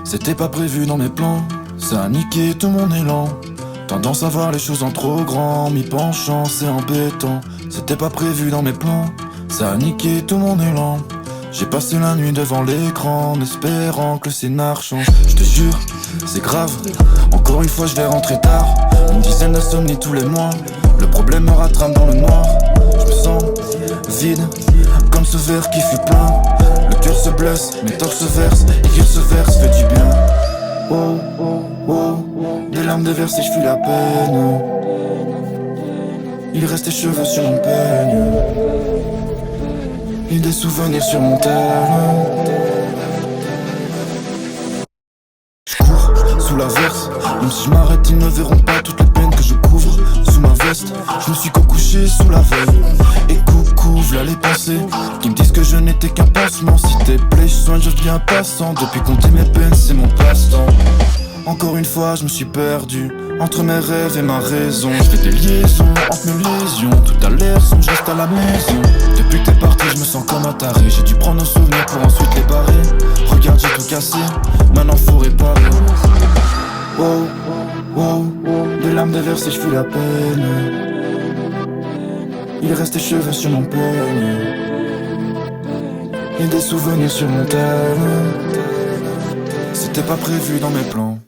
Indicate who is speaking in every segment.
Speaker 1: C'était pas prévu dans mes plans, ça a niqué tout mon élan. Tendance à voir les choses en trop grand, m'y penchant c'est embêtant. C'était pas prévu dans mes plans, ça a niqué tout mon élan. J'ai passé la nuit devant l'écran, en espérant que le scénar change. Je te jure, c'est grave, encore une fois je vais rentrer tard. Une dizaine d'insomnies tous les mois, le problème me rattrape dans le noir. Je me sens vide, comme ce verre qui fut plein. Le cœur se blesse, mes torts se versent, écrire ce verse fait du bien. Oh, oh, oh, des larmes déversées, je fuis la peine. Il reste tes cheveux sur mon peigne, et des souvenirs sur mon terrain. Je cours sous la verse, même si je m'arrête, ils ne verront pas toutes les peines que je couvre sous ma veste. Je me suis couché sous la veille, et coucou, v'là les pensées qui me disent que je n'étais qu'un pansement. Si t'es plaît, je soigne, je deviens passant. Depuis compter mes peines, c'est mon passe-temps. Encore une fois, je me suis perdu entre mes rêves et ma raison. Je fais des liaisons entre mes lésions, tout a l'air sombre, je reste à la maison. Depuis que t'es parti, je me sens comme un taré. J'ai dû prendre nos souvenirs pour ensuite les barrer. Regarde, j'ai tout cassé, maintenant faut réparer. Wow, wow, des larmes déversées, je fuis la peine. Il reste tes cheveux sur mon peigne, et des souvenirs sur mon terrain. C'était pas prévu dans mes plans.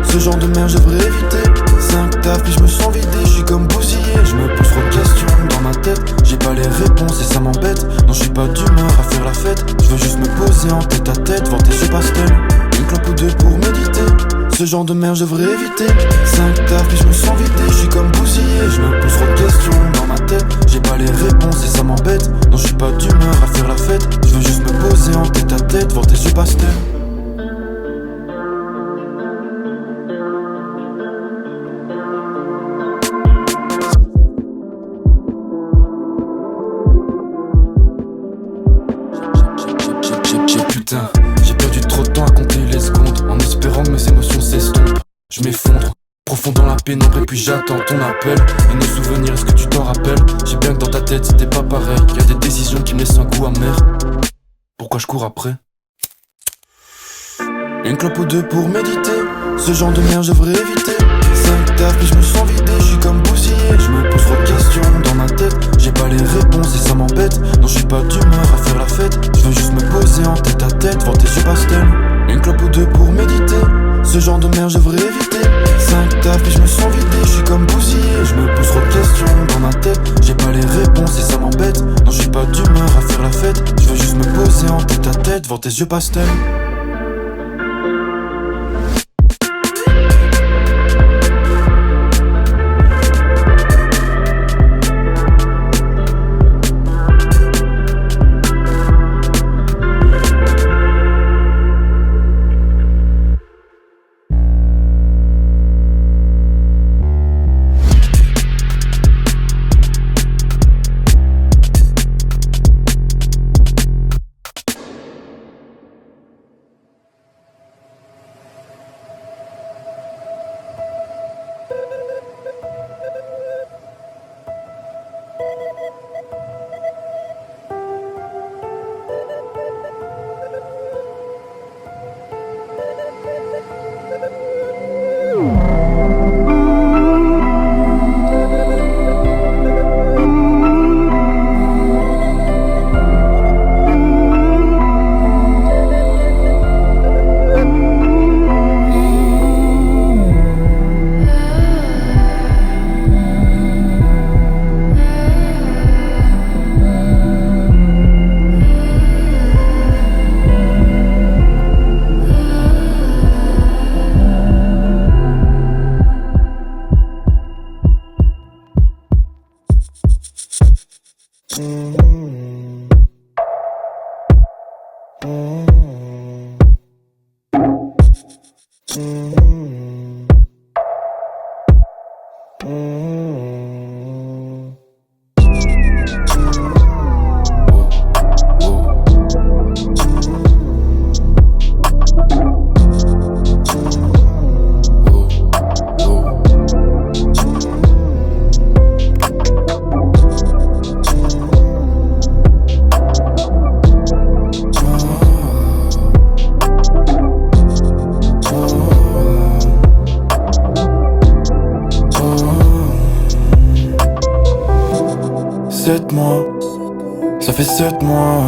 Speaker 1: Ce genre de merde je devrais éviter. 5 taf puis je me sens vidé, je suis comme bousillé. Je me pose trop de questions dans ma tête, j'ai pas les réponses et ça m'embête. Non je suis pas d'humeur à faire la fête, je veux juste me poser en tête à tête, voir tes yeux pastels. Une clope ou deux pour méditer. Ce genre de merde je devrais éviter. 5 taf puis je me sens vidé, je suis comme bousillé. Je me pose trop de questions dans ma tête, j'ai pas les réponses et ça m'embête. Non je suis pas d'humeur à faire la fête, je veux juste me poser en tête à tête, voir tes yeux pastels. Putain, j'ai perdu trop de temps à compter les secondes, en espérant que mes émotions s'estompent. Je m'effondre, profond dans la pénombre et puis j'attends ton appel. Et nos souvenirs, est-ce que tu t'en rappelles? J'ai bien que dans ta tête c'était pas pareil, y'a des décisions qui me laissent un goût amer. Pourquoi je cours après? Une clope ou deux pour méditer. Ce genre de merde je devrais éviter. 5 taf puis je me sens vidé, je suis comme bousillé. Je me pose trop de questions dans ma tête, j'ai pas les réponses et ça m'embête. Non je suis pas d'humeur à faire la fête, je veux juste me poser en tête à tête, voir tes yeux pastels. Une clope ou deux pour méditer. Ce genre de merde je devrais éviter. 5 taf puis je me sens vidé, je suis comme bousillé. Je me pose trop de questions dans ma tête, j'ai pas les réponses et ça m'embête. Non je suis pas d'humeur à faire la fête, je veux baiser en tête à tête, voir tes yeux pastels. Ça fait 7 mois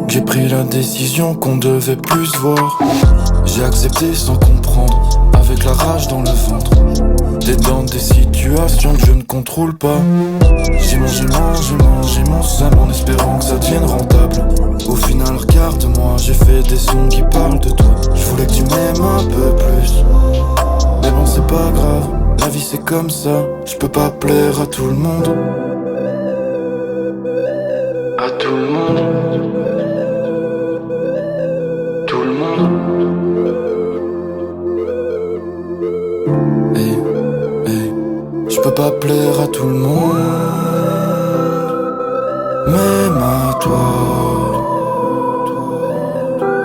Speaker 1: que j'ai pris la décision qu'on devait plus se voir. J'ai accepté sans comprendre, avec la rage dans le ventre, d'être dans des situations que je ne contrôle pas. J'ai mangé mon seum en espérant que ça devienne rentable. Au final regarde-moi, j'ai fait des sons qui parlent de toi. Je voulais que tu m'aimes un peu plus, mais bon c'est pas grave, la vie c'est comme ça. Je peux pas plaire à tout le monde. À tout le monde. Tout le monde. Hey, hey. Je peux pas plaire à tout le monde, même à toi.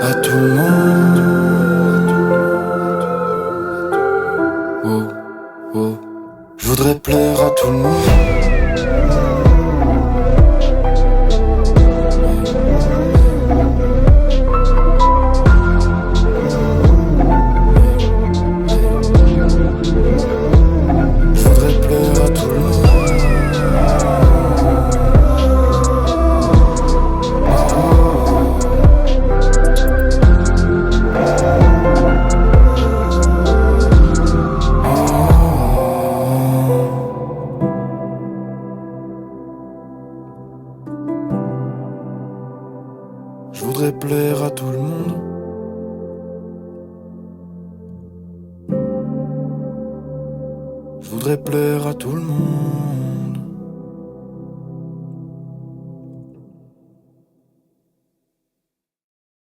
Speaker 1: À tout le monde. Oh, oh. Je voudrais plaire à tout le monde. Je voudrais plaire à tout le monde. Je voudrais plaire à tout le monde.